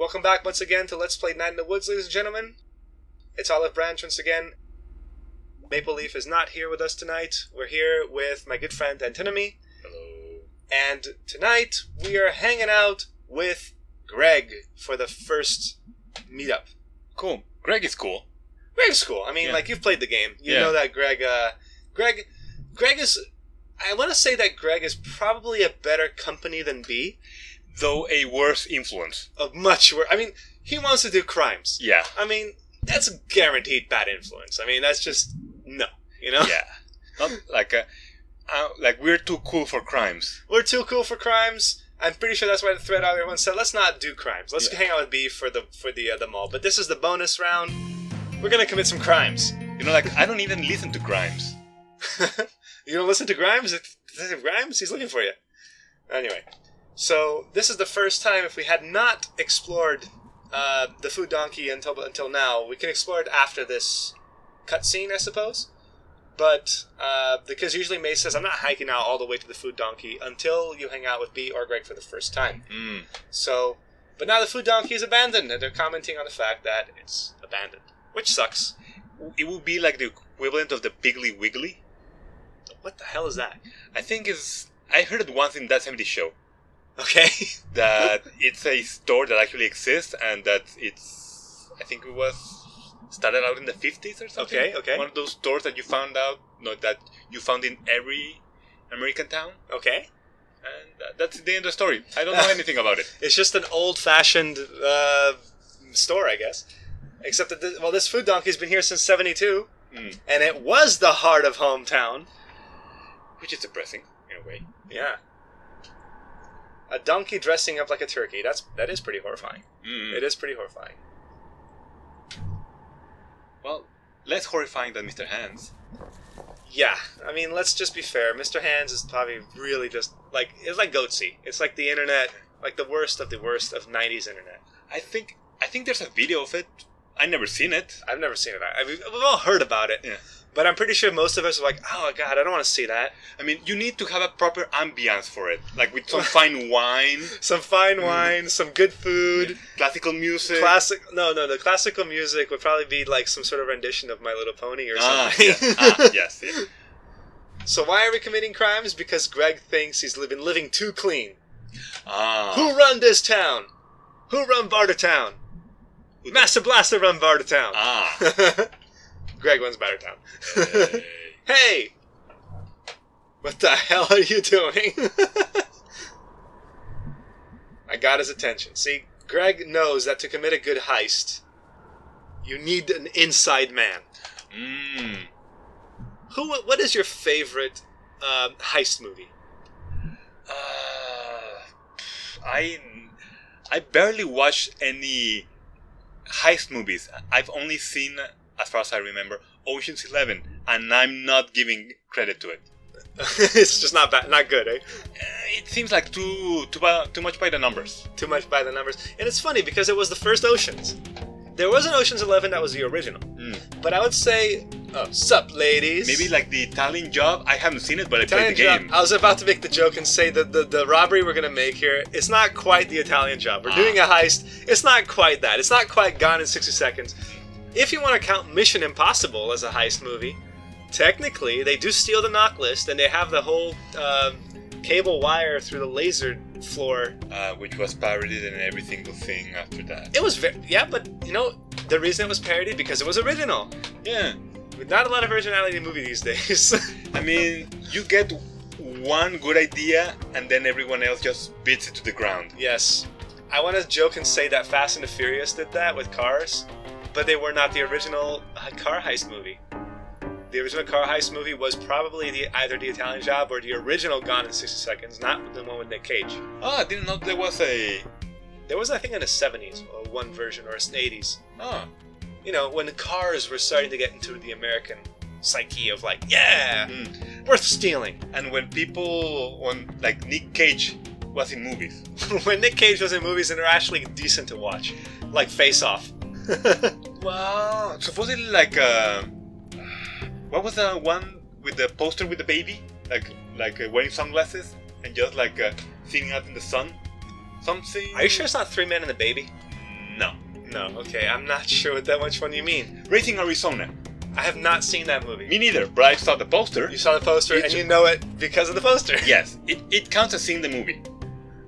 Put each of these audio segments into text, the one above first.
Welcome back once again to Let's Play Night in the Woods, ladies and gentlemen. It's Olive Branch once again. Maple Leaf is not here with us tonight. We're here with my good friend Antinomy. Hello. And tonight we are hanging out with Gregg for the first meetup. Cool. Gregg is cool. Gregg's cool. I mean, Yeah. like, you've played the game. You Yeah. know that Gregg is... I want to say that Gregg is probably a better company than B. Though a worse influence. Of much worse. I mean, he wants to do crimes. Yeah. I mean, that's a guaranteed bad influence. I mean, that's just... No. You know? Yeah. Not like we're too cool for crimes. We're too cool for crimes. I'm pretty sure that's why the thread out everyone said, let's not do crimes. Let's Yeah. hang out with B for the mall. But this is the bonus round. We're gonna commit some crimes. You know, like, I don't even listen to crimes. You don't listen to Grimes? Grimes? He's looking for you. Anyway, so this is the first time, if we had not explored the food donkey until now, we can explore it after this cutscene, I suppose. But because usually Mae says, I'm not hiking out all the way to the food donkey until you hang out with B or Gregg for the first time. So, but now the food donkey is abandoned, and they're commenting on the fact that it's abandoned, which sucks. It would be like the equivalent of the Piggly Wiggly. What the hell is that? I think I heard it once in That 70s Show. Okay. That it's a store that actually exists and that I think it was started out in the 50s or something. Okay. One of those stores that you found in every American town. Okay. And that's the end of the story. I don't know anything about it. It's just an old-fashioned store, I guess. Except that, this food donkey's been here since 72, and it was the heart of hometown. Which is depressing, in a way. Yeah. A donkey dressing up like a turkey. That is pretty horrifying. It is pretty horrifying. Well, less horrifying than Mr. Hands. Yeah. I mean, let's just be fair. Mr. Hands is probably really just, it's like Goatsy. It's like the internet, like the worst of 90s internet. I think there's a video of it. I've never seen it. I've never seen it. We've all heard about it. Yeah. But I'm pretty sure most of us are like, oh god, I don't want to see that. I mean, you need to have a proper ambience for it. Like with some fine wine. Some fine wine, some good food. Classical music. The classical music would probably be like some sort of rendition of My Little Pony or something. Yes. So why are we committing crimes? Because Gregg thinks he's living too clean. Ah. Who run this town? Who run Bartertown? Master Blaster run Bartertown. Ah. Gregg runs Bartertown. Hey! What the hell are you doing? I got his attention. See, Gregg knows that to commit a good heist, you need an inside man. What is your favorite heist movie? I barely watch any heist movies. I've only seen, as far as I remember, Ocean's 11, and I'm not giving credit to it. It's just not good, eh? It seems like too much by the numbers. Too much by the numbers. And it's funny because it was the first Oceans. There was an Ocean's 11 that was the original. But I would say, sup, ladies. Maybe like the Italian Job. I haven't seen it, but I played the game. I was about to make the joke and say that the robbery we're going to make here, it's not quite the Italian Job. We're doing a heist. It's not quite that. It's not quite Gone in 60 Seconds. If you want to count Mission Impossible as a heist movie, technically they do steal the knock list and they have the whole cable wire through the laser floor. Which was parodied in every single thing after that. It was but you know, the reason it was parodied because it was original. Yeah. Not a lot of originality in movie these days. I mean, you get one good idea and then everyone else just beats it to the ground. Yes. I want to joke and say that Fast and the Furious did that with cars, but they were not the original car heist movie. The original car heist movie was probably either the Italian Job or the original Gone in 60 Seconds, not the one with Nick Cage. Oh, I didn't know there was a... There was, I think, in the 70s, or one version, or 80s. Oh. You know, when the cars were starting to get into the American psyche of like, yeah, worth stealing. And when like Nick Cage was in movies. When Nick Cage was in movies and they're actually decent to watch. Like Face Off. Well, supposedly like... what was the one with the poster with the baby? Like wearing sunglasses and just like sitting out in the sun? Something... Are you sure it's not Three Men and a Baby? No. No. Okay, I'm not sure which one you mean. Raising Arizona. I have not seen that movie. Me neither, but I saw the poster. You saw the poster and you know it because of the poster. Yes, it counts as seeing the movie.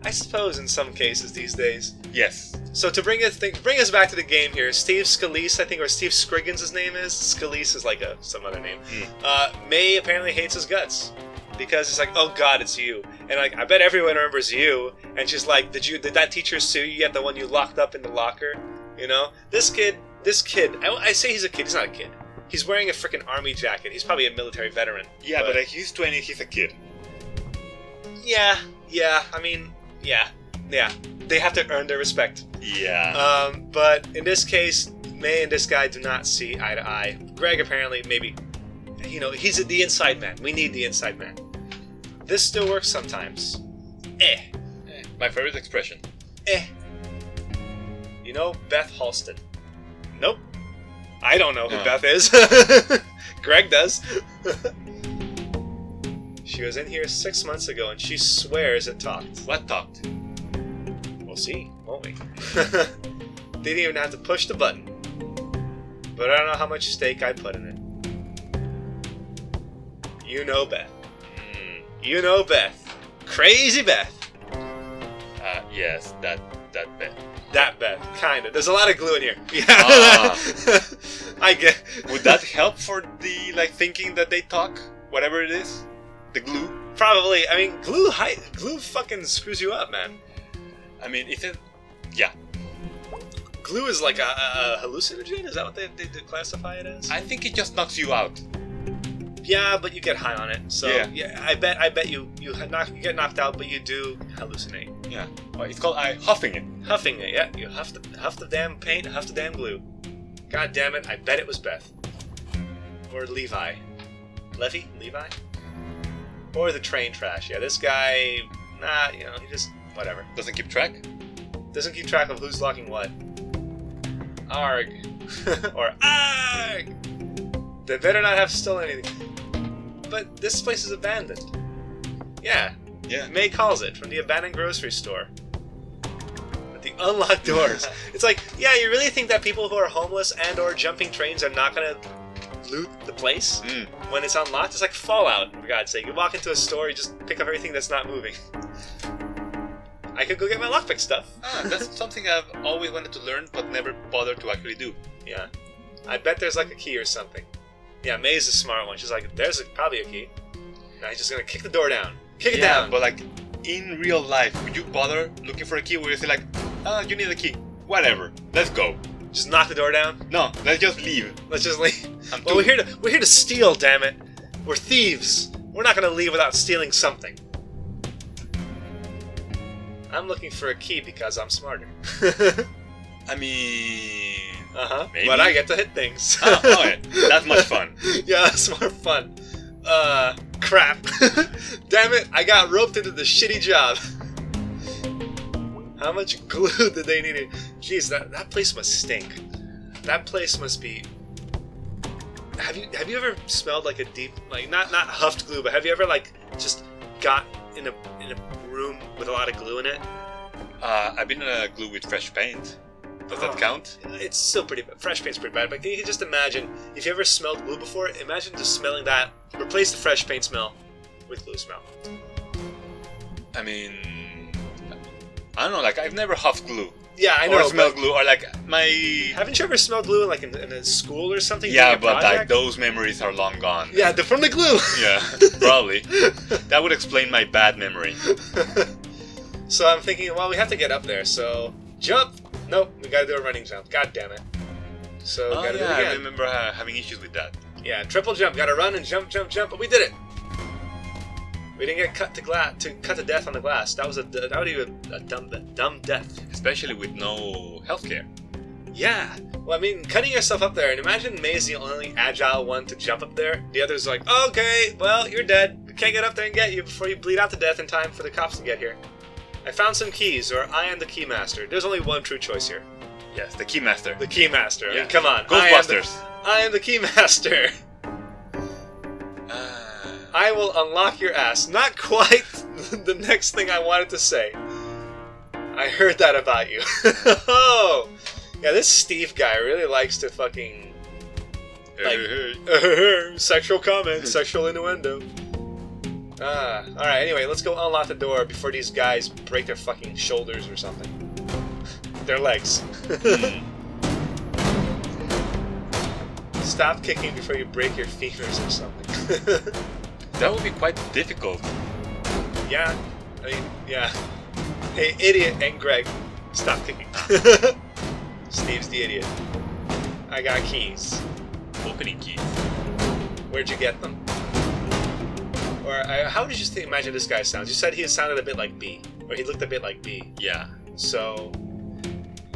I suppose in some cases these days. Yes. So to bring us back to the game here, Steve Scalise, I think, or Steve Scriggins his name is. Scalise is like some other name. Mae apparently hates his guts because it's like, oh God, it's you. And like, I bet everyone remembers you. And she's like, did that teacher sue you yet? The one you locked up in the locker? You know? This kid, I say he's a kid, he's not a kid. He's wearing a freaking army jacket. He's probably a military veteran. Yeah, but he's 20, he's a kid. Yeah, I mean, yeah. They have to earn their respect. Yeah. But in this case, Mae and this guy do not see eye to eye. Gregg apparently, maybe, he's the inside man. We need the inside man. This still works sometimes. My favorite expression. You know Beth Halston? Nope. I don't know who Beth is. Gregg does. She was in here 6 months ago and she swears it talked. What talked? We'll see, won't we? Didn't even have to push the button. But I don't know how much stake I put in it. You know Beth. You know Beth. Crazy Beth. Yes, that Beth. That Beth, kinda. There's a lot of glue in here. Yeah. I get. Would that help for the thinking that they talk? Whatever it is? The glue? Probably. I mean, glue fucking screws you up, man. I mean, yeah. Glue is like a hallucinogen? Is that what they classify it as? I think it just knocks you out. Yeah, but you get high on it. So yeah, I bet you get knocked out, but you do hallucinate. Yeah. It's called huffing it. Huffing it, yeah. You huff the damn paint, huff the damn glue. God damn it, I bet it was Beth. Or Levi. Levi? Or the train trash. Yeah, this guy, he just, whatever. Doesn't keep track? Doesn't keep track of who's locking what. Arg. Or arg! They better not have stolen anything. But this place is abandoned. Yeah. Mae calls it, from the abandoned grocery store. With the unlocked doors. It's like, yeah, you really think that people who are homeless and or jumping trains are not going to loot the place when it's unlocked? It's like Fallout, for God's sake. You walk into a store, you just pick up everything that's not moving. I could go get my lockpick stuff. That's something I've always wanted to learn, but never bothered to actually do. Yeah. I bet there's like a key or something. Yeah, Mae's the smart one. She's like, there's probably a key. Now he's just going to kick the door down. Kick it down. But in real life, would you bother looking for a key where you say you need a key? Whatever. Let's go. Just knock the door down? No, let's just leave. Let's just leave. Well, we're here to steal, damn it. We're thieves. We're not going to leave without stealing something. I'm looking for a key because I'm smarter. I mean... Maybe. But I get to hit things. Yeah. That's much fun. Yeah, that's more fun. Crap. Damn it, I got roped into the shitty job. How much glue did they need? Jeez, that place must stink. That place must be... Have you ever smelled like a deep, not huffed glue, but have you ever just got in a room with a lot of glue in it? I've been in a glue with fresh paint. Does that count? It's still pretty bad. Fresh paint's pretty bad, but can you just imagine, if you ever smelled glue before, imagine just smelling that. Replace the fresh paint smell with glue smell. I mean, I don't know, I've never huffed glue. Yeah, I know. Or smelled glue, or my... Haven't you ever smelled glue in a school or something? Yeah, but those memories are long gone. Yeah, they're from the glue. Yeah, probably. That would explain my bad memory. So I'm thinking, well, we have to get up there, so... Jump! Nope, we gotta do a running jump. God damn it. So, gotta do it again. I remember having issues with that. Yeah, triple jump. Gotta run and jump, but we did it! We didn't get cut to death on the glass. That would be a dumb death. Especially with no healthcare. Yeah. Well, I mean, cutting yourself up there, and imagine Mae's the only agile one to jump up there. The other's like, okay, well, you're dead. We can't get up there and get you before you bleed out to death in time for the cops to get here. I found some keys, or I am the keymaster. There's only one true choice here. Yes, the keymaster. The keymaster. I mean, come on. Ghostbusters. I am the keymaster. I will unlock your ass. Not quite the next thing I wanted to say. I heard that about you. Oh! Yeah, this Steve guy really likes to fucking... like, sexual comments, sexual innuendo. Alright, anyway, let's go unlock the door before these guys break their fucking shoulders or something. Their legs. Stop kicking before you break your femurs or something. That would be quite difficult. Yeah, I mean, yeah. Hey, idiot and Greg, stop kicking. Steve's the idiot. I got keys. Opening keys. Where'd you get them? Or how did you imagine this guy sounds? You said he sounded a bit like B, or he looked a bit like B. Yeah. So,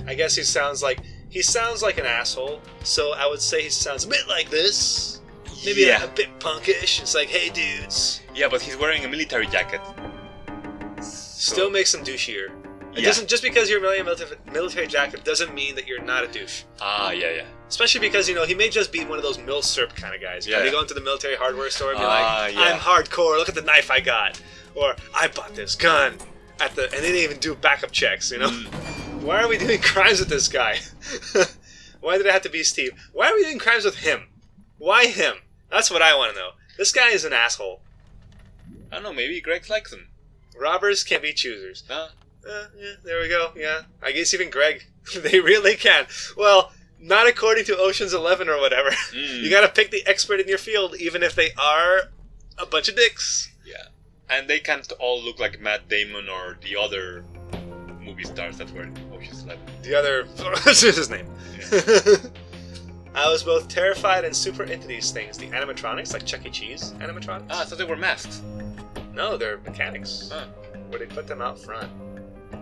I guess he sounds like an asshole. So I would say he sounds a bit like this. Maybe a bit punkish. It's like, hey dudes. Yeah, but he's wearing a military jacket. Still makes him douchier. It doesn't, just because you're wearing a military jacket doesn't mean that you're not a douche. Ah, yeah. Especially because, he may just be one of those milsurp kind of guys. Yeah. You go into the military hardware store and be like, I'm hardcore, look at the knife I got. Or, I bought this gun. And they didn't even do backup checks, Why are we doing crimes with this guy? Why did it have to be Steve? Why are we doing crimes with him? Why him? That's what I want to know. This guy is an asshole. I don't know, maybe Greg likes him. Robbers can be choosers. Huh? Yeah, there we go. Yeah, I guess even Greg, they really can. Well, not according to Ocean's 11 or whatever. You gotta pick the expert in your field, even if they are a bunch of dicks. Yeah, and they can't all look like Matt Damon or the other movie stars that were in Ocean's 11. The other, what's his name? Yeah. I was both terrified and super into these things. The animatronics, like Chuck E. Cheese animatronics. Ah, so they were masks. No, they're mechanics. Huh. Where they put them out front.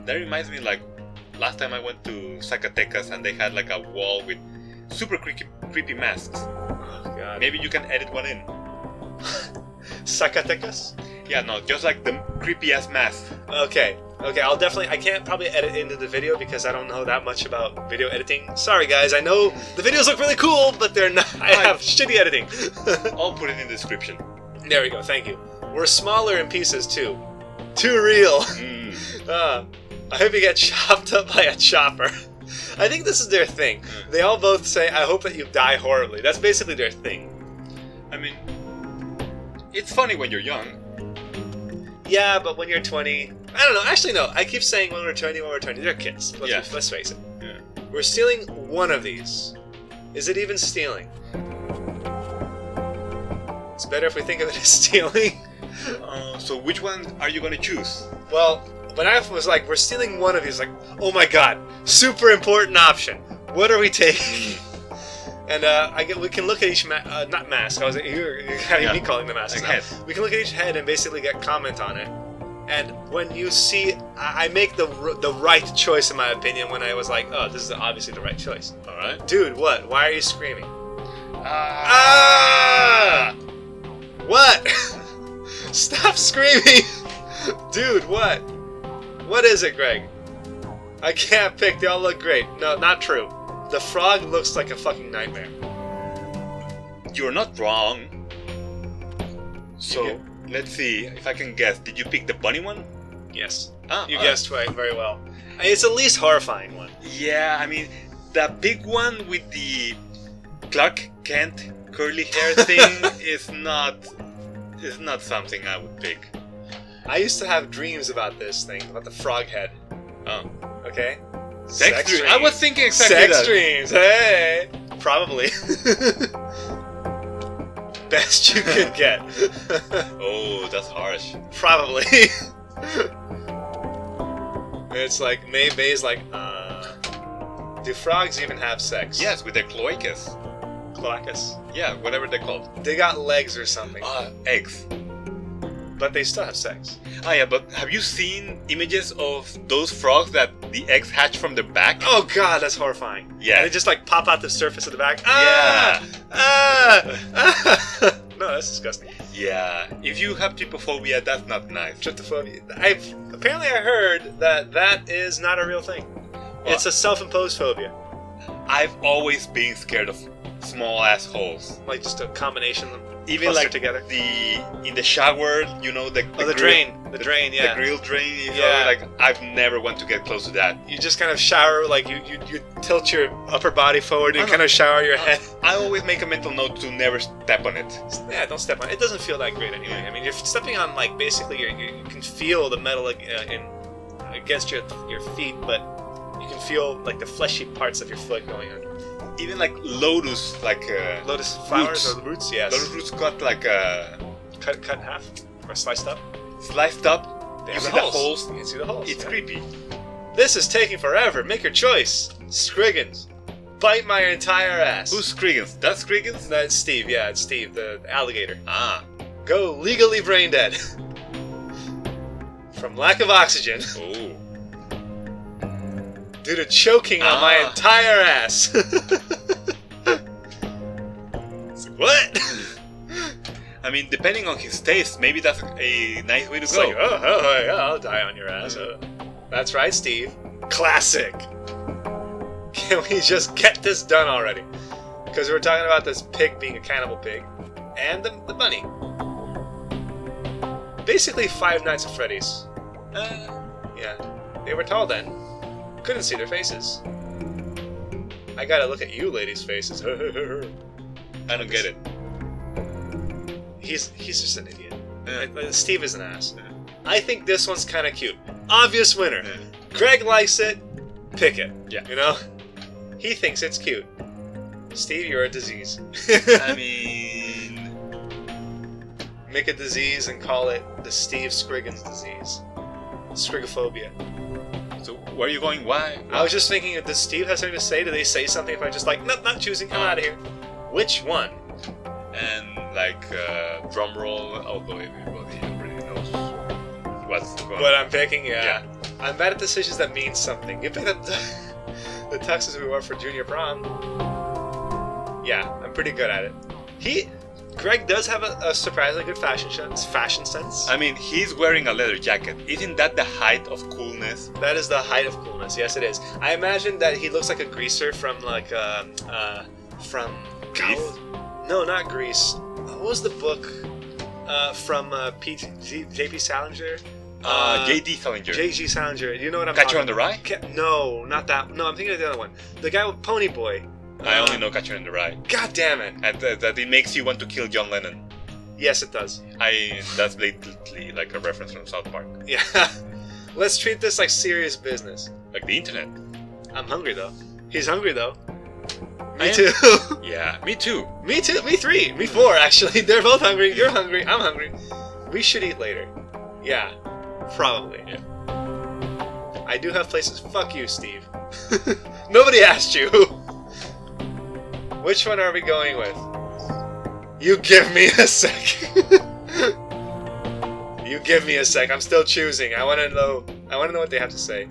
That reminds me, like, last time I went to Zacatecas and they had, like, a wall with super creepy masks. Oh, God. Maybe you can edit one in. Zacatecas? Yeah, no, just like the creepy-ass mask. Okay, I can't probably edit into the video because I don't know that much about video editing. Sorry, guys, I know the videos look really cool, but they're not. I have shitty editing. I'll put it in the description. There we go, thank you. We're smaller in pieces, too. Too real. I hope you get chopped up by a chopper. I think this is their thing. They all both say, I hope that you die horribly. That's basically their thing. I mean, it's funny when you're young. Yeah, but when you're 20... I don't know. Actually, no. I keep saying when we're 20. They're kids. Let's face it. Yeah. We're stealing one of these. Is it even stealing? It's better if we think of it as stealing. So which one are you going to choose? Well, when I was like, we're stealing one of these, like, oh my god, super important option. What are we taking? And we can look at each not mask. I was you're having me calling the mask. Head. We can look at each head and basically get comment on it. And when you see, I make the right choice in my opinion. When I was like, oh, this is obviously the right choice. All right, dude, what? Why are you screaming? What? Stop screaming, dude. What? What is it, Greg? I can't pick. They all look great. No, not true. The frog looks like a fucking nightmare. You're not wrong. So, let's see if I can guess. Did you pick the bunny one? Yes. You guessed very well. It's the least horrifying one. Yeah, I mean, the big one with the Clark Kent curly hair thing is not something I would pick. I used to have dreams about this thing, about the frog head. Oh. Okay? Sex dreams. I was thinking exactly Sex that. dreams, hey! Probably. Best you could get. Oh, that's harsh. Probably. It's like, May's like, do frogs even have sex? Yes, with their cloacas. Cloacas? Yeah, whatever they're called. They got legs or something. Eggs. But they still have sex. Oh yeah, but have you seen images of those frogs that the eggs hatch from their back? Oh god, that's horrifying. Yeah. And they just like pop out the surface of the back. Yeah. No, that's disgusting. Yeah. If you have trypophobia, that's not nice. Trypophobia. Apparently I heard that is not a real thing. Well, it's a self-imposed phobia. I've always been scared of small assholes. Like just a combination of them. even closer like together. in the shower, you know, the drain, the drain, yeah. the grill drain. You know, Yeah. like I've never want to get close to that. You just kind of shower, like you tilt your upper body forward and kind of shower your head. I always make a mental note to never step on it. Yeah, don't step on it. It doesn't feel that great anyway. I mean, you're stepping on, like, basically you can feel the metal against your feet, but you can feel like the fleshy parts of your foot going on. Even like lotus, like Lotus flowers roots. or roots, yes. Lotus roots cut like Cut in half or sliced up. sliced up. They You have see the the holes? You can see the holes. It's yeah. creepy. This is taking forever. Make your choice. Scriggins, bite my entire ass. Who's Scriggins? That's Scriggins? That's Steve. Yeah, it's Steve, the alligator. Ah. Go legally brain dead from lack of oxygen Oh. due to choking on my entire ass. It's like, what? I mean, depending on his taste, maybe that's a nice way to It's go. like, oh, yeah, I'll die on your ass. That's right, Steve. Classic. Can we just get this done already? Because we're talking about this pig being a cannibal pig. And the bunny. Basically, Five Nights at Freddy's. Yeah. They were tall then. Couldn't see their faces. I gotta look at you ladies' faces. I don't get it. He's just an idiot. Yeah. Steve is an ass. I think this one's kind of cute. Obvious winner. Yeah. Greg likes it. Pick it. Yeah. You know? He thinks it's cute. Steve, you're a disease. I mean, Make a disease and call it the Steve Scriggins disease. Scrigophobia. so where are you going? Why? I was just thinking, does Steve have something to say? Do they say something if I just like, nope, not choosing, come out of here? Which one? And like drum roll, although everybody already knows what's going What I'm picking, yeah. Yeah. I'm bad at decisions that mean something. You picked the tuxes we wore for junior prom. Yeah, I'm pretty good at it. Greg does have a surprisingly good fashion sense. I mean, he's wearing a leather jacket. Isn't that the height of coolness? That is the height of coolness. Yes, it is. I imagine that he looks like a greaser from like from Grease? No, not Grease. What was the book from J.P. Salinger? J.D. Salinger. J.G. Salinger. You know what I'm Catcher talking on the Rye? No, not that. No, I'm thinking of the other one. The guy with Pony Boy. I only know Catcher on the Rye. God damn it. And that it makes you want to kill John Lennon. Yes, it does. That's blatantly like a reference from South Park. Yeah. Let's treat this like serious business. Like the internet. I'm hungry though. He's hungry though. I Me am- too. Yeah, me too. Me too. Me three. Me four, actually. They're both hungry. You're hungry. I'm hungry. We should eat later. Yeah. Probably. Yeah. I do have places. Fuck you, Steve. Nobody asked you. Which one are we going with? You give me a sec. You give me a sec. I'm still choosing. I want to know what they have to say.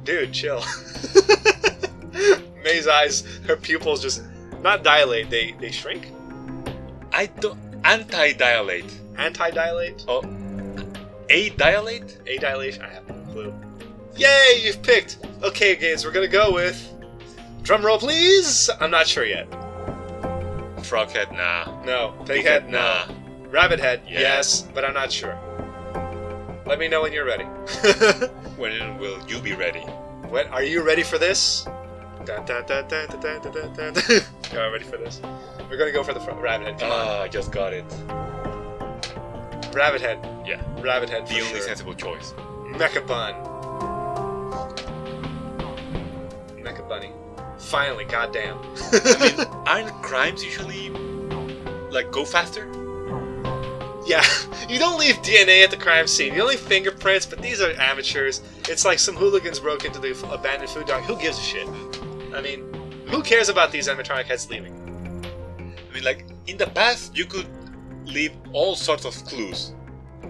Dude, chill. May's eyes, her pupils just not dilate. They shrink. I don't anti-dilate. Anti-dilate. Oh, a-dilate? A-dilation. I have no clue. Yay! You've picked. Okay, kids. We're gonna go with. Drum roll, please. I'm not sure yet. Froghead, nah. No. Pig head, no. nah. Rabbit head, Yeah. yes, but I'm not sure. Let me know when you're ready. When will you be ready? When are you ready for this? Dun, dun, dun, dun, dun, dun, dun, dun, dun. You all ready for this? We're gonna go for the rabbit head. Come on. I just got it. Rabbit head. Yeah. Rabbit head. The for only sure. sensible choice. Mecha bun. Mecha bunny. Finally, goddamn. I mean, aren't crimes usually like go faster? Yeah, you don't leave DNA at the crime scene. You don't leave fingerprints, but these are amateurs. It's like some hooligans broke into the abandoned food dock. Who gives a shit? I mean, who cares about these animatronic heads leaving? I mean, like in the past, you could leave all sorts of clues.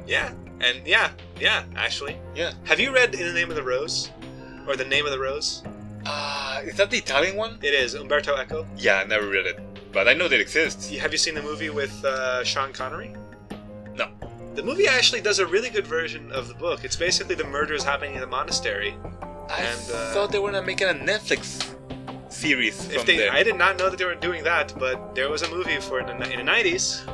Yeah, and yeah, actually. Yeah. Have you read In the Name of the Rose? Or The Name of the Rose? Is that the Italian one? It is, Umberto Eco. Yeah, I never read it, but I know that it exists. Have you seen the movie with Sean Connery? No. The movie actually does a really good version of the book. It's basically the murders happening in the monastery. I And, thought they were not making a Netflix series If from they, them. I did not know that they were doing that, but there was a movie for in the 90s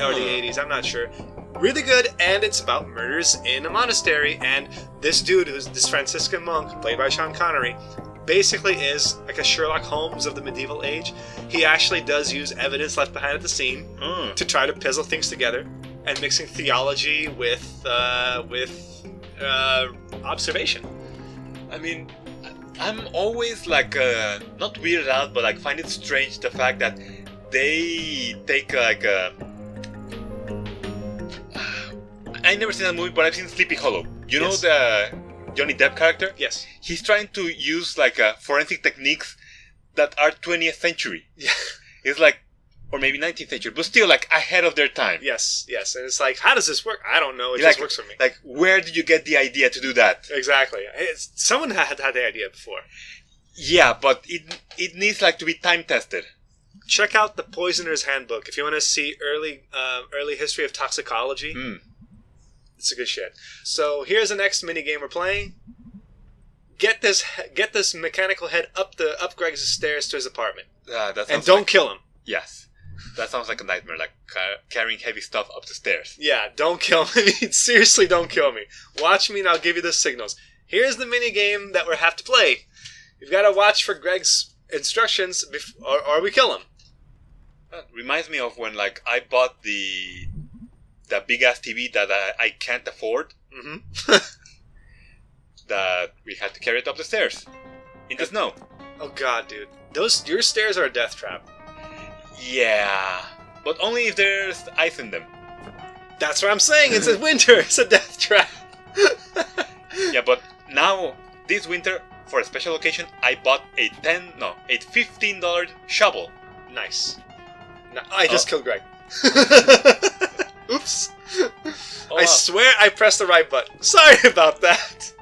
or the 80s. I'm not sure. Really good, and it's about murders in a monastery. And this dude, who's this Franciscan monk, played by Sean Connery, basically is like a Sherlock Holmes of the medieval age. He actually does use evidence left behind at the scene to try to puzzle things together, and mixing theology with observation. I mean, I'm always like not weirded out, but like find it strange the fact that they take like I never seen that movie, but I've seen Sleepy Hollow. You know the Johnny Depp character? Yes. He's trying to use like forensic techniques that are 20th century. Yeah. It's like, or maybe 19th century, but still like ahead of their time. Yes. And it's like, how does this work? I don't know. It Like- just works for me. Like, where did you get the idea to do that? Exactly. Someone had the idea before. Yeah, but it needs like to be time tested. Check out the Poisoner's Handbook if you want to see early history of toxicology. It's a good shit. So here's the next mini game we're playing. Get this mechanical head up Greg's stairs to his apartment, That and sounds don't like, kill him. Yes, that sounds like a nightmare. Like carrying heavy stuff up the stairs. Yeah, don't kill me. I mean, seriously, don't kill me. Watch me, and I'll give you the signals. Here's the mini game that we have to play. You've got to watch for Greg's instructions, or we kill him. That reminds me of when like I bought the big ass TV that I can't afford. Mm-hmm. That we had to carry it up the stairs in the snow. Oh god, dude, your stairs are a death trap. Yeah, but only if there's ice in them. That's what I'm saying. It's a winter. It's a death trap. Yeah, but now this winter for a special occasion, I bought a $15 shovel. Nice. No, I just killed Greg. Oops. Oh, I swear I pressed the right button. Sorry about that.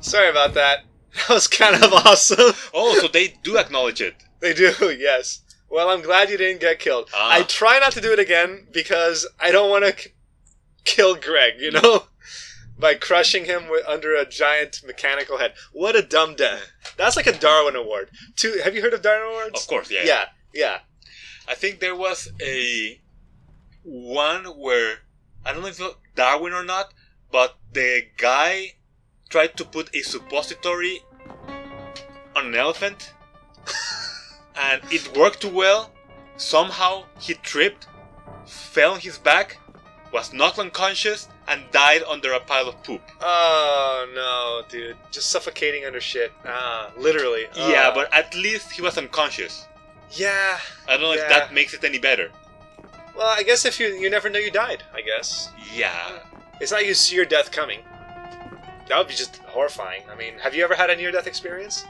Sorry about that. That was kind of awesome. Oh, so they do acknowledge it. They do, yes. Well, I'm glad you didn't get killed. I try not to do it again because I don't want to kill Greg, you know? By crushing him under a giant mechanical head. What a dumb death. That's like a Darwin Award. Have you heard of Darwin Awards? Of course, yeah. Yeah. I think there was one where, I don't know if it was Darwin or not, but the guy tried to put a suppository on an elephant, and it worked too well. Somehow he tripped, fell on his back, was knocked unconscious, and died under a pile of poop. Oh no, dude. Just suffocating under shit. Literally. Yeah, but at least he was unconscious. Yeah. I don't know if that makes it any better. Well, I guess if you never know you died, I guess. Yeah. It's not you see your death coming. That would be just horrifying. I mean, have you ever had a near-death experience?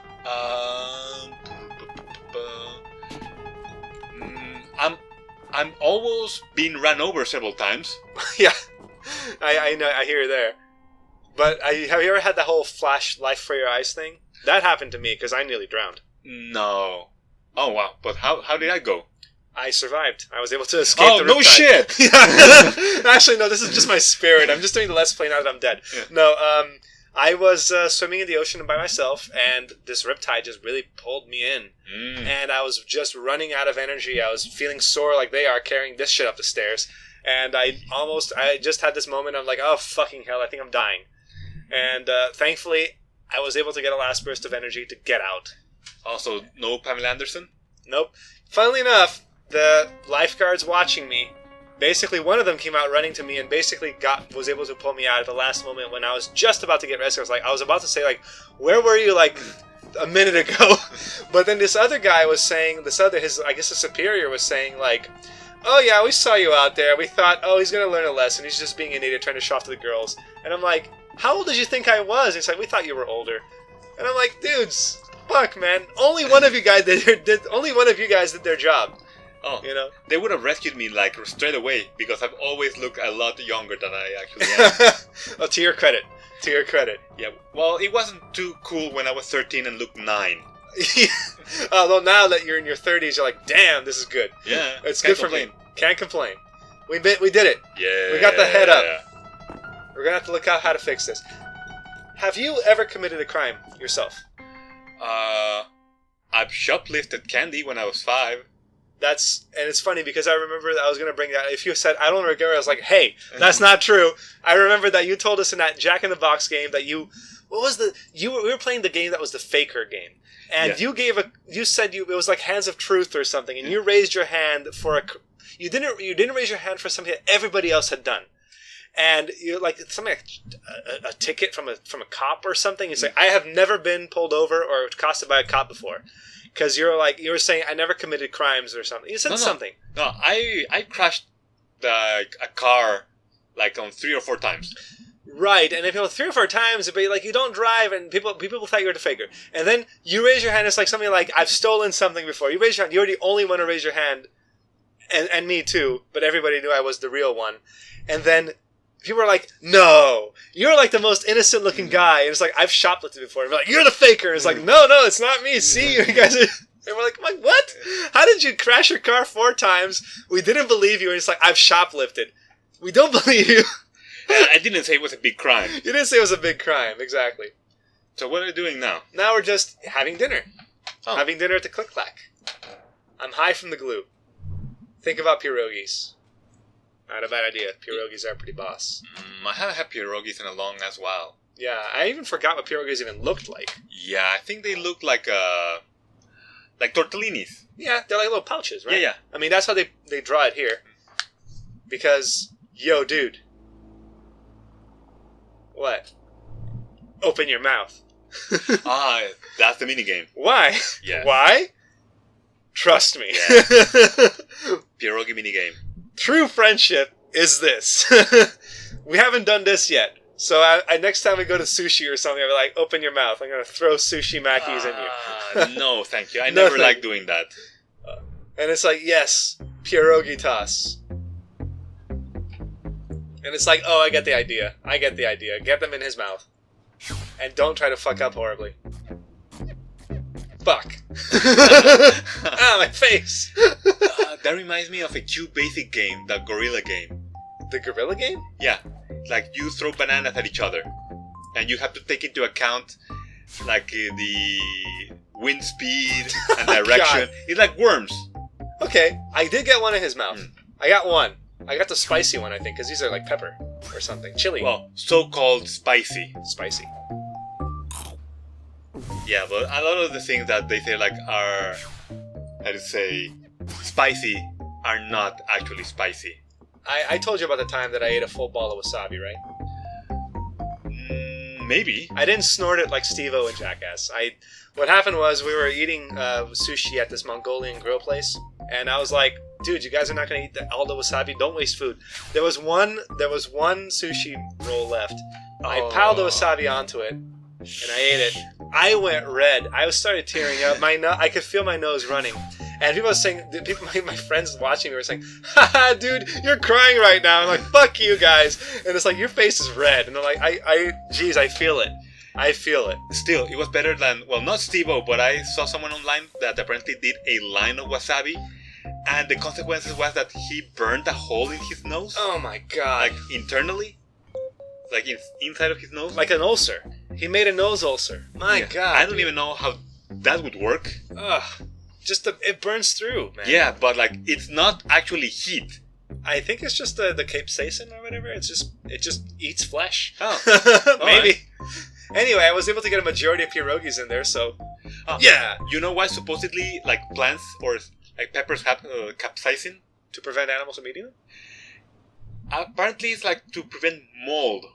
I'm almost been run over several times. Yeah. I know. I hear you there. But have you ever had the whole flash life for your eyes thing? That happened to me because I nearly drowned. No. Oh wow! But how did that go? I survived. I was able to escape. Oh, the no riptide. shit! Yeah. Actually, no. This is just my spirit. I'm just doing the Let's Play now that I'm dead. Yeah. No. I was swimming in the ocean by myself, and this riptide just really pulled me in. And I was just running out of energy. I was feeling sore like they are, carrying this shit up the stairs. And I just had this moment. I'm like, oh fucking hell! I think I'm dying. And thankfully, I was able to get a last burst of energy to get out. Also, no Pamela Anderson? Nope. Funnily enough, the lifeguards watching me, basically one of them came out running to me and basically was able to pull me out at the last moment when I was just about to get rescued. I was about to say, like, where were you, like, a minute ago? But then this other guy was saying, his superior was saying, like, oh yeah, we saw you out there. We thought, oh, he's going to learn a lesson. He's just being an idiot trying to show off to the girls. And I'm like, how old did you think I was? And he's like, we thought you were older. And I'm like, dudes, fuck, man. Only one of you guys did their job. Oh, you know? They would have rescued me, like, straight away, because I've always looked a lot younger than I actually am. Oh, to your credit. To your credit. Yeah, well, it wasn't too cool when I was 13 and looked 9. Although now that you're in your 30s, you're like, damn, this is good. Yeah, it's good complain. for me. Can't complain. We did it. Yeah. We got the head up. We're gonna have to look out how to fix this. Have you ever committed a crime yourself? I've shoplifted candy when I was 5. And it's funny because I remember that I was going to bring that. If you said, I don't remember, I was like, hey, that's not true. I remember that you told us in that Jack in the Box game that we were playing the game that was the Faker game. And you said it was like Hands of Truth or something, and you raised your hand for you didn't raise your hand for something that everybody else had done. And you're like something like a ticket from a cop or something. You say, I have never been pulled over or accosted by a cop before, because you were saying I never committed crimes or something. You said something. No, I crashed a car like on 3 or 4 times. Right, and if 3 or 4 times, it'd be like you don't drive, and people thought you were the faker. And then you raise your hand. It's like something like I've stolen something before. You raise your hand. You're the only one to raise your hand, and me too. But everybody knew I was the real one. And then people were like, no, you're like the most innocent looking guy. And it's like, I've shoplifted before. And we're like, you're the faker. And it's like, no, it's not me. See, you guys are... And we're like, what? How did you crash your car 4 times? We didn't believe you. And it's like, I've shoplifted. We don't believe you. I didn't say it was a big crime. You didn't say it was a big crime. Exactly. So what are we doing now? Now we're just having dinner. Oh. Having dinner at the Click Clack. I'm high from the glue. Think about pierogies. Not a bad idea. Pierogies are pretty boss. I haven't had pierogies in a long as while. Yeah, I even forgot what pierogies even looked like. Yeah, I think they look like tortellinis. Yeah, they're like little pouches, right? Yeah. I mean, that's how they draw it here. Because, yo, dude. What? Open your mouth. That's the minigame. Why? Yeah. Why? Trust me. Yeah. Pierogi minigame. True friendship is this. We haven't done this yet. So next time we go to sushi or something, I'll be like, open your mouth. I'm going to throw sushi makis in you. No, thank you. I never liked doing that. And it's like, yes, pierogi toss. And it's like, oh, I get the idea. Get them in his mouth. And don't try to fuck up horribly. Fuck. My face. That reminds me of a cute basic game, the gorilla game. The gorilla game? Yeah. Like, you throw bananas at each other. And you have to take into account, like, the wind speed and direction. God. It's like worms. Okay, I did get one in his mouth. I got one. I got the spicy one, I think, because these are like pepper or something. Chili. Well, so-called spicy. Spicy. Yeah, but a lot of the things that they say, like, are, how to say, spicy, are not actually spicy. I told you about the time that I ate a full ball of wasabi, right? Maybe. I didn't snort it like Steve-O in Jackass. What happened was we were eating sushi at this Mongolian grill place, and I was like, dude, you guys are not going to eat all the wasabi. Don't waste food. There was one sushi roll left. I piled the wasabi onto it, and I ate it. I went red. I started tearing up. I could feel my nose running. And people were saying, my friends watching me were saying, haha, dude, you're crying right now. I'm like, fuck you guys. And it's like, your face is red. And I'm like, geez, I feel it. I feel it. Still, it was better than, well, not Steve-O, but I saw someone online that apparently did a line of wasabi. And the consequences was that he burned a hole in his nose. Oh my god. Like, internally. Like, inside of his nose. Like an ulcer. He made a nose ulcer. My god. I don't even know how that would work. Ugh. It burns through, man. Yeah, but like, it's not actually heat. I think it's just the capsaicin or whatever. It just eats flesh. Oh. Maybe. Right. Anyway, I was able to get a majority of pierogies in there, so... yeah! You know why supposedly, like, plants or like peppers have capsaicin? To prevent animals from eating them? Apparently it's like to prevent mold.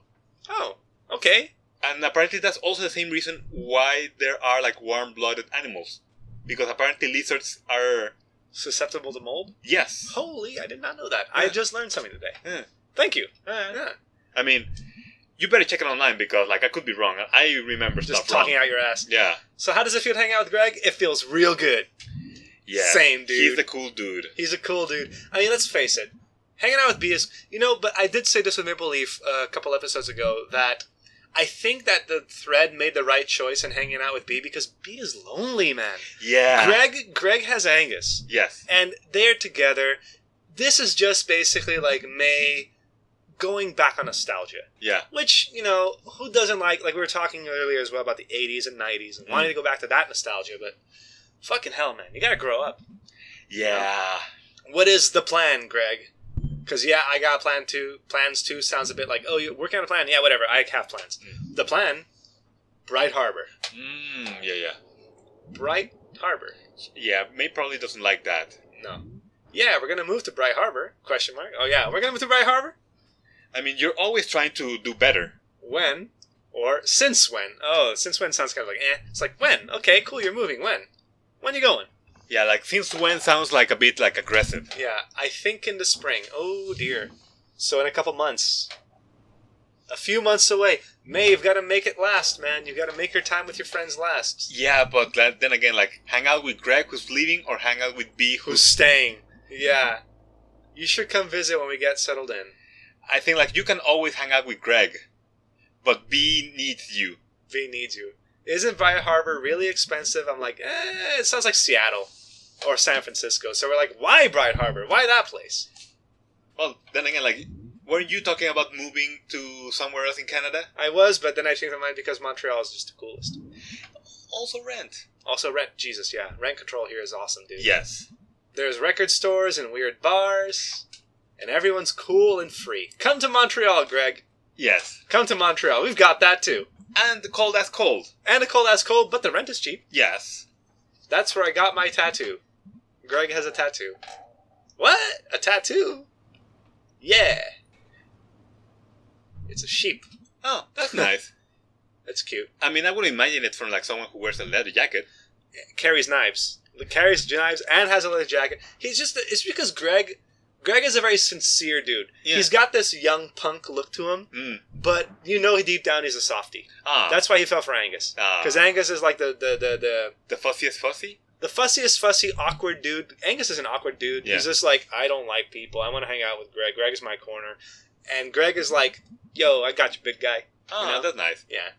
Oh, okay. And apparently that's also the same reason why there are like warm-blooded animals. Because apparently lizards are... susceptible to mold? Yes. Holy, I did not know that. Yeah. I just learned something today. Yeah. Thank you. Yeah. I mean, you better check it online because like I could be wrong. I remember just stuff talking wrong. out your ass. Yeah. So how does it feel to hang out with Greg? It feels real good. Yeah. Same, dude. He's a cool dude. He's a cool dude. I mean, let's face it. Hanging out with B is... but I did say this with Maple Leaf a couple episodes ago, that I think that the thread made the right choice in hanging out with B because B is lonely, man. Yeah. Greg has Angus. Yes. And they're together. This is just basically like Mae going back on nostalgia. Yeah. Which, who doesn't like we were talking earlier as well about the 80s and 90s and wanting to go back to that nostalgia, but Fucking hell, man. You gotta grow up. Yeah. What is the plan, Greg? Because, yeah, I got a plan too. Plans too sounds a bit like, oh, you're working on a plan? Yeah, whatever. I have plans. The plan, Bright Harbor. Yeah. Bright Harbor. Yeah, May probably doesn't like that. No. Yeah, we're going to move to Bright Harbor. Question mark. Oh, yeah, we're going to move to Bright Harbor? I mean, you're always trying to do better. When? Or since when? Oh, since when sounds kind of like, It's like, when? Okay, cool, you're moving. When? When you going? Yeah, like, since when sounds like a bit, like, aggressive. Yeah, I think in the spring. Oh, dear. So in a couple months. A few months away. May, you've got to make it last, man. You've got to make your time with your friends last. Yeah, but then again, like, hang out with Greg, who's leaving, or hang out with B, Who's staying. Yeah. You should come visit when we get settled in. I think, like, you can always hang out with Greg, but B needs you. V needs you. Isn't Bright Harbor really expensive? I'm like, it sounds like Seattle or San Francisco. So we're like, why Bright Harbor? Why that place? Well, then again, like, weren't you talking about moving to somewhere else in Canada? I was, but then I changed my mind because Montreal is just the coolest. Also rent. Also rent. Jesus, yeah. Rent control here is awesome, dude. Yes. There's record stores and weird bars, and everyone's cool and free. Come to Montreal, Greg. Yes. Come to Montreal. We've got that, too. And the cold as cold. And the cold as cold, but the rent is cheap. Yes. That's where I got my tattoo. Greg has a tattoo. What? A tattoo? Yeah. It's a sheep. Oh, that's nice. That's cute. I mean, I would imagine it from, like, someone who wears a leather jacket. Carries knives. Carries knives and has a leather jacket. It's because Greg is a very sincere dude. Yeah. He's got this young punk look to him, but you know deep down he's a softie. That's why he fell for Angus. Because Angus is like the fussiest fussy? The fussiest fussy awkward dude. Angus is an awkward dude. Yeah. He's just like, I don't like people. I want to hang out with Greg. Greg is my corner. And Greg is like, yo, I got you, big guy. Oh, you know? That's nice. Yeah.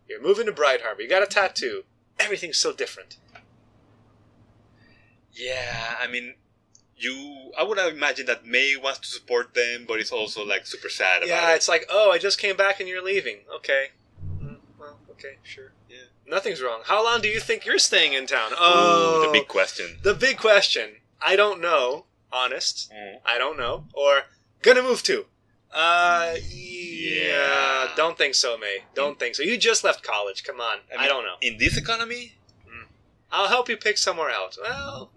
You're moving to Bright Harbor. You got a tattoo. Everything's so different. Yeah, I mean, I would have imagined that May wants to support them, but it's also, like, super sad about it. Yeah, it's like, oh, I just came back and you're leaving. Okay. Well, okay, sure. Yeah. Nothing's wrong. How long do you think you're staying in town? Oh, the big question. The big question. I don't know. Honest. I don't know. Or, gonna move to. Yeah. Don't think so, May. Don't think so. You just left college. Come on. I don't know. In this economy? I'll help you pick somewhere else. Well,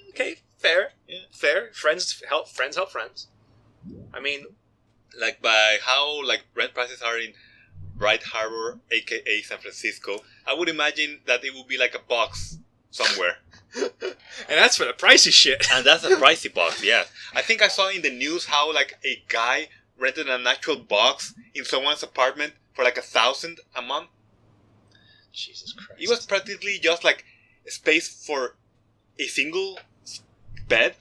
okay, fair. Yeah. Fair. Friends help friends. I mean, like, by how, like, rent prices are in Bright Harbor, aka San Francisco, I would imagine that it would be like a box somewhere. And that's for the pricey shit. And that's a pricey box, yeah. I think I saw in the news how, like, a guy rented an actual box in someone's apartment for like $1,000 a month. Jesus Christ. It was practically just like space for a single bed.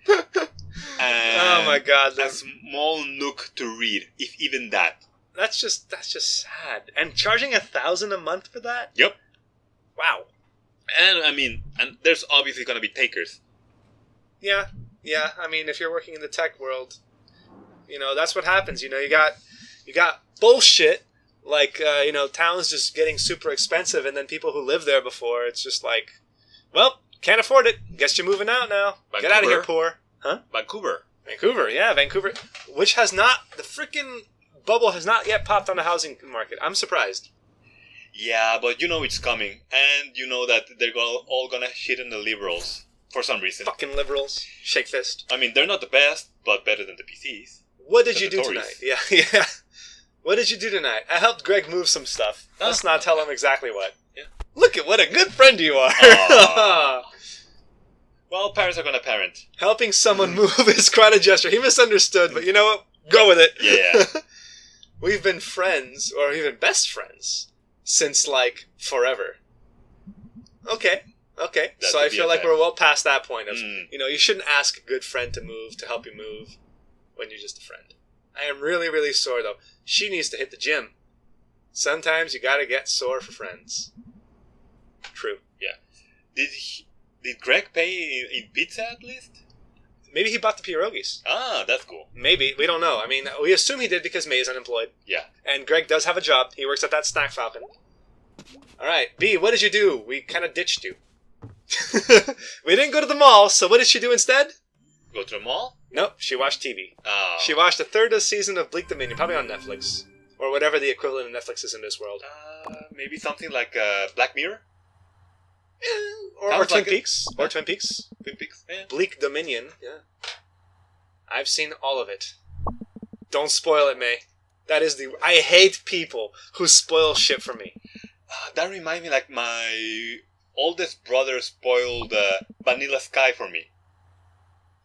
Oh my God! A small nook to read, if even that. That's just sad. And charging $1,000 a month for that? Yep. Wow. And I mean, and there's obviously going to be takers. Yeah. I mean, if you're working in the tech world, you know that's what happens. You know, you got bullshit. Like, towns just getting super expensive, and then people who lived there before, it's just like, well, can't afford it. Guess you're moving out now. Vancouver. Get out of here, poor. Huh? Vancouver, yeah, Vancouver. Which has not, the freaking bubble has not yet popped on the housing market. I'm surprised. Yeah, but you know it's coming, and you know that they're all gonna shit on the liberals, for some reason. Fucking liberals. Shake fist. I mean, they're not the best, but better than the PCs. What did you do tonight? Yeah. What did you do tonight? I helped Greg move some stuff. Let's not tell him exactly what. Yeah. Look at what a good friend you are. Well, parents are gonna parent. Helping someone move is quite a gesture. He misunderstood, but you know what? Go with it. Yeah. We've been friends, or even best friends, since, like, forever. Okay. So I feel like we're well past that point of, you shouldn't ask a good friend to help you move when you're just a friend. I am really, really sore, though. She needs to hit the gym. Sometimes you gotta get sore for friends. True. Yeah. Did Greg pay in pizza at least? Maybe he bought the pierogies. Ah, that's cool. Maybe. We don't know. I mean, we assume he did because May is unemployed. Yeah. And Greg does have a job. He works at that Snack Falcon. Alright, B, what did you do? We kind of ditched you. We didn't go to the mall, so what did she do instead? Go to the mall? Nope, she watched TV. Oh. She watched the third season of Bleak Dominion, probably on Netflix. Or whatever the equivalent of Netflix is in this world. Maybe something like Black Mirror? Or Twin Peaks. Or Twin Peaks. Twin Peaks, yeah. Bleak Dominion. Yeah. I've seen all of it. Don't spoil it, May. That is the... I hate people who spoil shit for me. That reminds me like my oldest brother spoiled Vanilla Sky for me.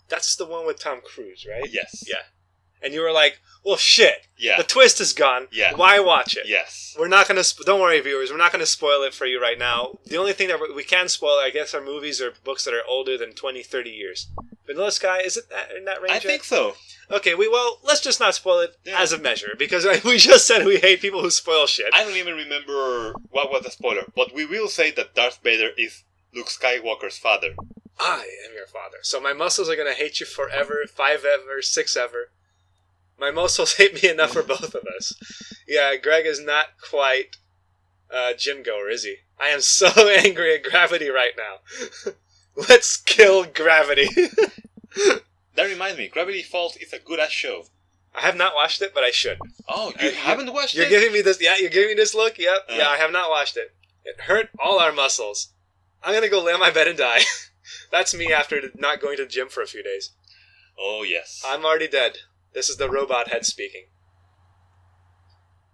That's the one with Tom Cruise, right? Yes. Yeah. And you were like, well, shit. Yeah. The twist is gone. Yeah. Why watch it? Yes. We're not going to... Don't worry, viewers. We're not going to spoil it for you right now. The only thing that we can spoil, I guess, are movies or books that are older than 20, 30 years. Vanilla Sky, is it in that range? I think so. Okay, well, let's just not spoil it as a measure, because we just said we hate people who spoil shit. I don't even remember what was the spoiler, but we will say that Darth Vader is Luke Skywalker's father. I am your father. So my muscles are going to hate you forever, 5 ever, 6 ever. My muscles hate me enough for both of us. Yeah, Greg is not quite gym goer, is he? I am so angry at gravity right now. Let's kill gravity. That reminds me, Gravity Falls is a good-ass show. I have not watched it, but I should. Oh, you haven't watched You're it? giving me this, you're giving me this look? Yep. Yeah, I have not watched it. It hurt all our muscles. I'm going to go lay on my bed and die. That's me after not going to the gym for a few days. Oh, yes. I'm already dead. This is the robot head speaking.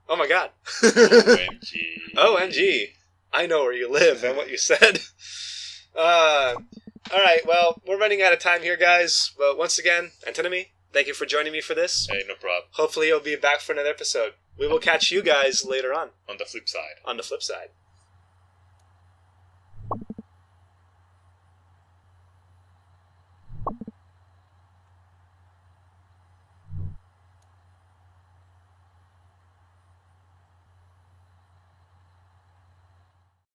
Oh my god. OMG. OMG. I know where you live and what you said. Alright, well, we're running out of time here, guys. But once again, Antinomy, thank you for joining me for this. Hey, no problem. Hopefully you'll be back for another episode. We will catch you guys later on. On the flip side. On the flip side.